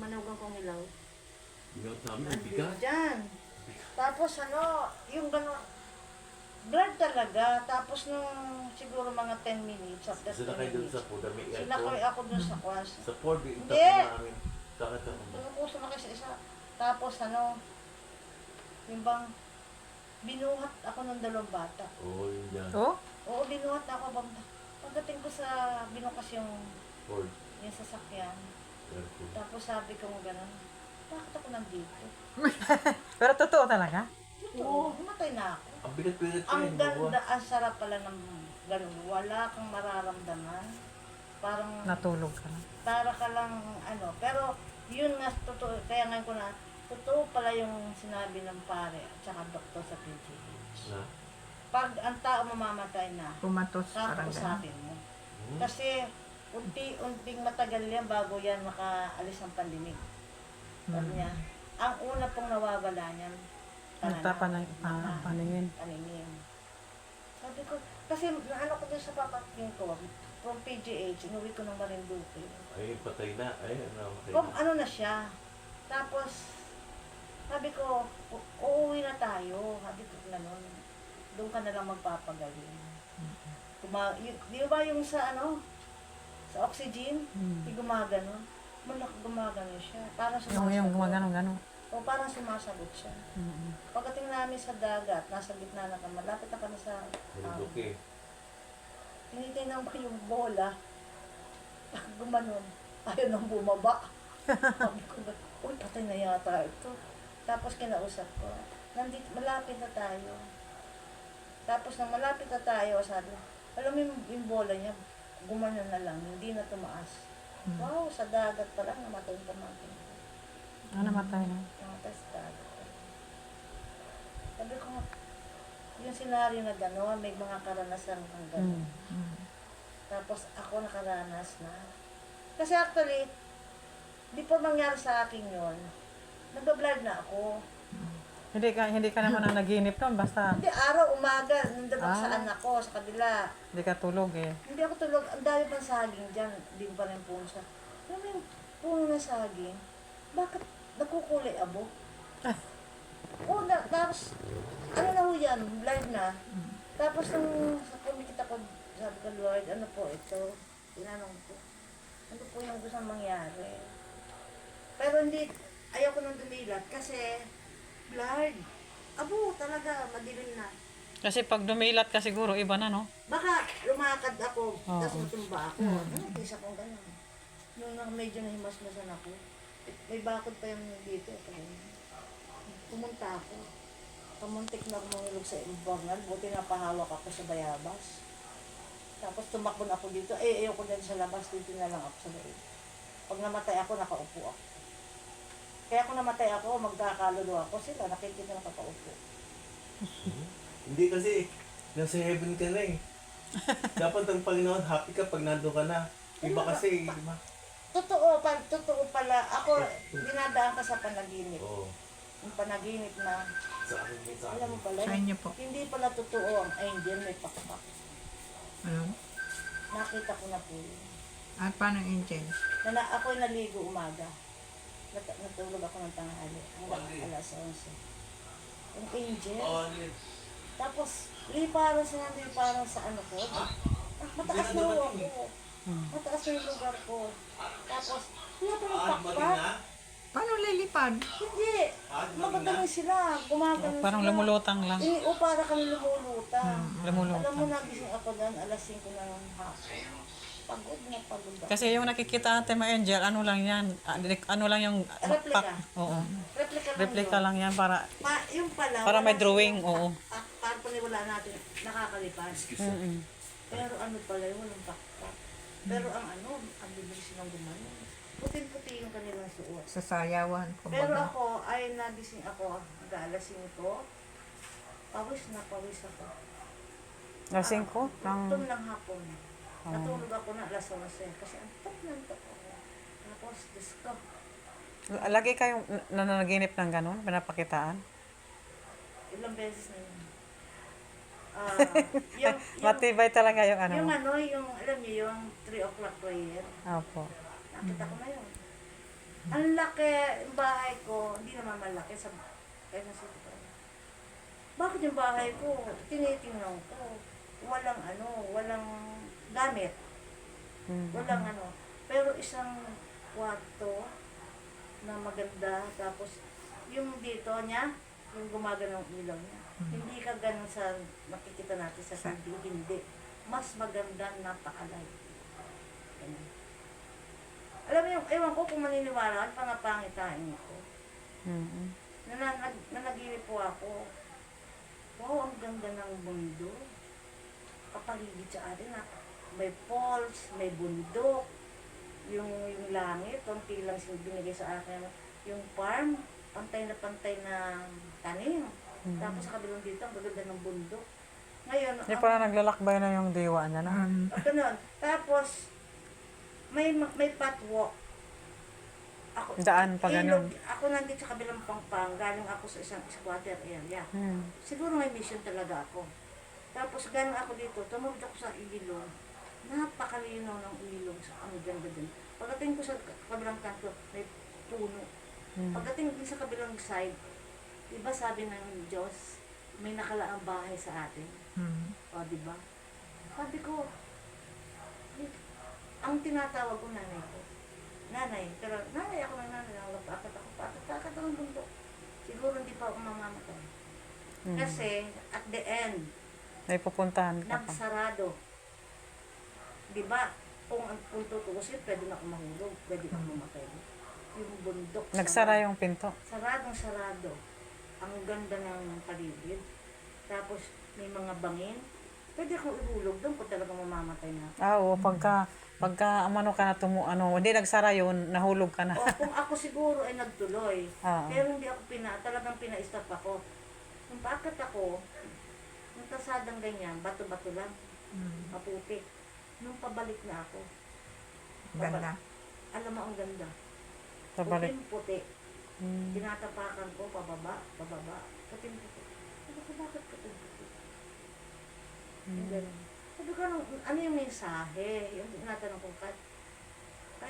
manugang kong ilaw. Binot namin, Andito bigat. dyan. Tapos yung gano'n, blood talaga. Tapos nung siguro mga 10 minutes, after 10 Sinakay doon minutes, sa po, dami sinakay ako dun sa kwas. Sa Ford, itap Hindi. na namin. Takot ako. Pinupuso na kasi isa. Tapos yung bang, binuhat ako ng dalawang bata. Oo, yun yan. Oh? Oo, binuhat ako. Pagdating ko sa binukas yung Ford. sasakyan. Aircon. Tapos sabi ko gano'n, bakit ako nandito? Pero totoo talaga? Oo, matay na ako. Ang bigat-bigat ko Ang yun, ganda, ang sarap pala ng gano'n. Wala kang mararamdaman. Parang, Natulog ka na. para ka lang, pero yun nga, totoo, kaya ngayon ko na, totoo pala yung sinabi ng pare at saka doktor sa PGH. Na? Pag ang tao mamamatay na, Pumatos parang gano'n. kakausapin mo. Hmm? Kasi, unti-unting matagal yan bago yan makaalis ng pandinig. Sabi niya, ang una pong nawawala niyan, Paningin. paningin. Sabi ko, kasi naano ko din sa papatkin ko, from PGH, inuwi ko ng Marinduque. Ay, patay na. Ay, patay Kung na. ano na siya. Tapos, sabi ko, uuwi na tayo. Sabi ko gano'n. Doon ka na lang magpapagaling. Di ba yung sa sa oxygen, di gumagano. Malaki gumagano siya. Parang sumasagot. Yung gumagano-gano. O parang sumasagot siya. Pagdating namin sa dagat, nasa gitna na kami, malapit na kami sa Marinduque. tinitingnan ko yung bola. Gumanon. Ayaw nang bumaba. Sabi ko, uy, patay na yata ito. Tapos kinausap ko, malapit na tayo. Tapos nang malapit na tayo, sabi, alam mo yung bola niya, gumanon na lang, hindi na tumaas. Wow, sa dagat pa lang, namatay yung pamangkin ko. Namatay na. Namatay sa dagat. Sabi ko, yung senaryo na gano'n, may mga karanasan ng gano'n. Tapos ako nakaranas na. Kasi actually, di pa mangyari sa akin yun. Nag-vlog na ako. Hindi ka naman ang naginip nun, basta Hindi, araw, umaga, nandun ako sa anak ko, sa kabila. hindi ka tulog eh. Hindi ako tulog. Ang dami pang saging dyan. Hindi pa rin puno siya. Alam mo yung puno ng saging? Bakit nagkukulay abo? Oo, tapos, na ho yan? Live na. Tapos nung kumikita ko, sabi ko, Lord, ano po ito? Tinanong ko, ano po yung gusto mangyari? Pero hindi, ayaw ko nang dumilat kasi, Lord, abo talaga, madilim na. Kasi pag dumilat ka siguro, iba na, no? Baka lumakad ako, Oo. tapos matumba ako. Isa kong gano'n. Nung medyo nahimasmasan ako, may bakod pa yung dito. Pumunta ako. Pamuntik na ako mangilog sa imbornal, buti napahawak ako sa bayabas. Tapos tumakbo na ako dito, ayoko din sa labas, dito na lang ako sa loob. Pag namatay ako, nakaupo ako. Kaya kung namatay ako, magkakaluluwa ako sila, nakikita na kakaupo. Hindi kasi, nasa heaven ka na eh. Dapat ang Panginoon, happy ka pag nandun ka na. Iba kasi, iba. Totoo pala, ako dinadaan ka sa panaginip. Oo. Yung panaginip na, Sa akin, sa alam mo akin. pala, Sa inyo po. hindi pala totoo ang angel, may pakpak. Ano? Nakita ko na po yun. At paano angel? Ako'y naligo umaga. Natulog ako ng tanghali hanggang alas 11. Yung angel. Tapos, liparan sa ano ko. Mataas na ako. Mataas na yung lugar ko. Tapos, wala pa ng pakpak. Paano lilipad? Hindi. Magagaling sila. Gumagano Parang sila. lumulutang lang. O para kami lumulutang. Lumulutang. Alam mo, nagising ako doon, alas 5 na ng hapon. Pagod na pagod ako. Kasi yung nakikita natin mga angel, ano lang yan? Ano lang yung... Replika. Oo. Replika Lang yan para... yung pala. Para may wala drawing, silang oo. Para paniwala natin, nakakalipad. Pero ano pala yun, walang pakpak. Pero ang bibilis silang gumano. Puting-puti yung kanilang suot. Sa sayawan, Pero ako, ay nagising ako, alas 5. Pawis ako. Lasing ko? Tum ng hapon. Natulog ako na alas 11 kasi antok ako. Tapos, Diyos ko. Lagi kayong nananaginip ng ganun, pinapakitaan? Ilang beses na yun. Matibay talaga yung ano. Yung alam niyo yung 3 o'clock prayer. Opo. Nakita ko na yun. Ang laki, yung bahay ko, hindi naman malaki sa Quezon City pa rin. Bakit yung bahay ko, tinitingnan ko, walang gamit, walang pero isang kwarto na maganda, tapos yung dito niya, yung gumagana ng ilaw niya, hindi ka ganun sa makikita natin sa TV, hindi. Mas maganda, napakalay. Ganun. Alam mo yung, ewan ko kung maniniwala, ang pangapangitain ko. Nanaginip po ako. Wow, ang ganda ng mundo. Kapaligid sa atin na may falls, may bundok, yung langit, konti lang binigay sa akin. Yung farm, pantay na tanim. Tapos sa kabilang dito, ang gaganda ng bundok. Ngayon, Hindi pala naglalakbay na yung diwa niya na. ganun. Tapos, may patwalk. Ako, Daan pa ganun. Ako nandito sa kabilang pangpang, galing ako sa isang squatter area. Siguro may mission talaga ako. Tapos galing ako dito, tumawid ako sa ilog. Napakalinaw ng ilog. Ang ganda din. Pagdating ko sa kabilang kanto, may puno. Pagdating din sa kabilang side, diba sabi ng Diyos, may nakalaang bahay sa atin. O, diba? Sabi ko, ang tinatawag ko nanay ko. Nanay, pero nanay ako ng nanay, nakatakot ng bundok. Siguro hindi pa ako mamamatay. Kasi, at the end, May pupuntahan ka pa. nagsarado. Diba, kung tutuusin, pwede na ako mahulog, pwede na ako mamatay. Yung bundok. Nagsara yung pinto. Saradong-sarado. Ang ganda ng paligid. Tapos, may mga bangin. Pwede akong ihulog doon kung talagang mamamatay na. Oo, pagka umano ka na hindi nagsara yun, nahulog ka na. O kung ako siguro ay nagtuloy, Oo. pero hindi ako talagang pina-stop ako. Nung bakit ako, nung kasadang ganyan, bato-bato lang, maputi. Nung pabalik na ako, Ganda. alam mo ang ganda. Pabalik. Puting-puti. Tinatapakan ko, pababa. Puting-puti. Sabi ko, bakit puting-puti? Yung ganun. Sabi ko, ano yung mensahe? Yung tinatanong ko, kahit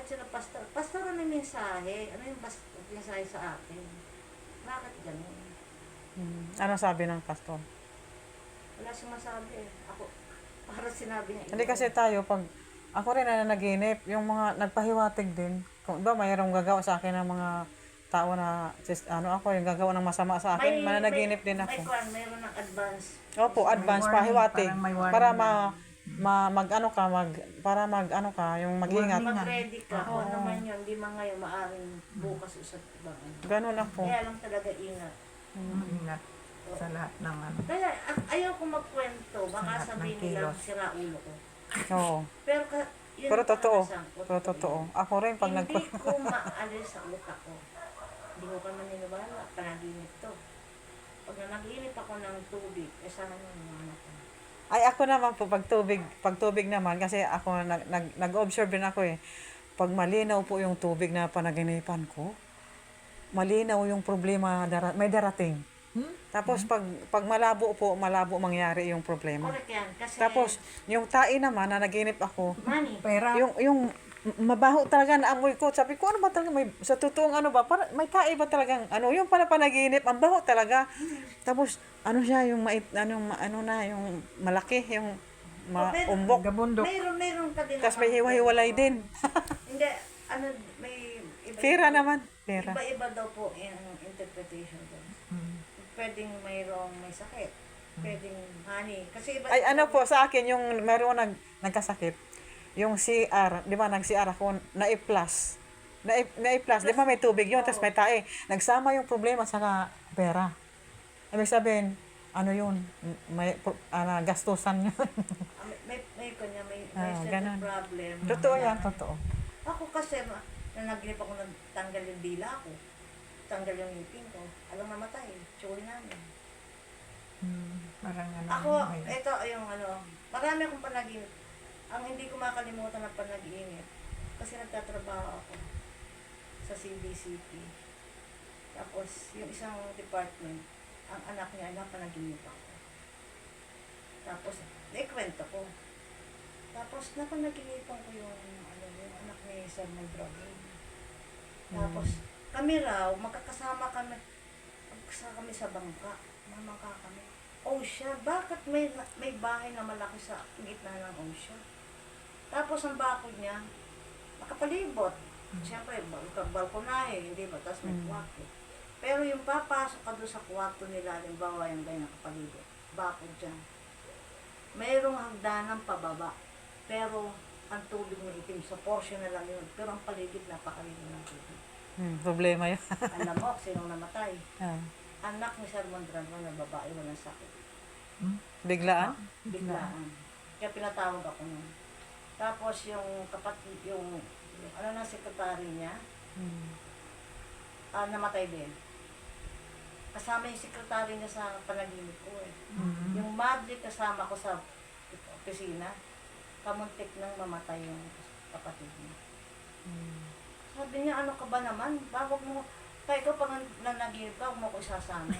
sila pastor, ano yung mensahe? Ano yung mensahe sa akin? Bakit ganun? Ano sabi ng pastor? Wala siyang masabi eh. Ako, para sinabi niya. Hindi kasi tayo, pag ako rin na nanaginip, yung mga nagpahiwatig din, kung ba mayroong gagawa sa akin ng mga tao na, ako yung gagawa ng masama sa akin, mananaginip din ako. Mayroon ng advance. Opo, advance warning, pahiwatig. parang may warning Para yung mag-ingat. Mag-ready ka. Kung ano man yun, di man ngayon maaring bukas o sa ibang ano. Ganun ako. Kaya lang talaga ingat. Ingat sa lahat ng Kaya ayaw ko magkwento. Baka Sa lahat ng sabihin nila kilos. sira ulo ko. Oo. Pero yun Pero ang totoo. karanasan ko. Pero totoo. Ako rin pag Hindi ko maalis sa utak ko. Hindi ko ka maniniwala. Panaginip to. Pag nanaginip ako ng tubig, sana nung mga anak ko. Ay, ako naman po, pag tubig naman, kasi ako, nag-observe din ako eh. Pag malinaw po yung tubig na panaginipan ko, malinaw yung problema, may darating. Tapos, pag malabo mangyari yung problema. Correct yan. Kasi, Tapos, yung tae naman, na naginip ako, money. pera. yung mabaho talaga na amoy ko. Sabi ko, ano ba talaga, sa totoong may tae ba talagang, yung pala panaginip, ang baho talaga. Tapos, siya, yung yung malaki, yung umbok. Gabundok. Mayroon ka din. Tapos may hiwa-hiwalay din. Hindi, may iba. Pera naman. Pera. Iba-iba daw po yung interpretation doon. Pwedeng may sakit. Pwedeng honey. Kasi iba. Ay, po, sa akin, yung meron nagkasakit, yung CR, di ba, nag-CR ako, na-plus. Na-plus, di ba may tubig yun, tapos may tae. Nagsama yung problema sa pera. Ibig sabihin, yun, gastusan yun. May ganun. certain problem. Totoo yan, totoo. Ako kasi, nanaginip ako tanggal yung dila ko. Tanggal yung ngipin ko. Alam mamatay. Tsuwi namin. Parang Ako, ito yung marami akong panaginip. Ang hindi ko makalimutan ng panaginip, kasi nagtatrabaho ako sa CBCP. Tapos, yung isang department, ang anak niya, napanaginip ako. Tapos, kwento ko. Tapos, napanaginipan ko yung anak ni Sir Madragon. Tapos, kami raw, magkakasama kami sa bangka. Mamangka kami. Ocean, bakit may bahay na malaki sa gitna ng ocean? Tapos ang bakod niya, nakapalibot. Siyempre, balkonahe, hindi ba? Tapos may kwarto. Pero yung papasok ka doon sa kwarto nila, halimbawa yung ganyan nakapalibot, bakod dyan. Mayroong hagdanan pababa. Pero ang tubig na itim sa portion na lang yun. Pero ang paligid, napakaligo ng tubig. Problema yun. Alam mo, sinong namatay? Ah. Anak ni Sir Mondragon na babae, walang sakit. Biglaan? Biglaan. Kaya pinatawag ako nun. Tapos yung kapatid, yung ano na sekretary niya, namatay din. Kasama yung sekretary niya sa panaginip ko eh. Yung madre kasama ko sa opisina, kamuntik nang mamatay yung kapatid niya. Sabi niya, ano ka ba naman? Bakit mo, kaya ikaw pag nanaginip ka, huwag mo ko isasama.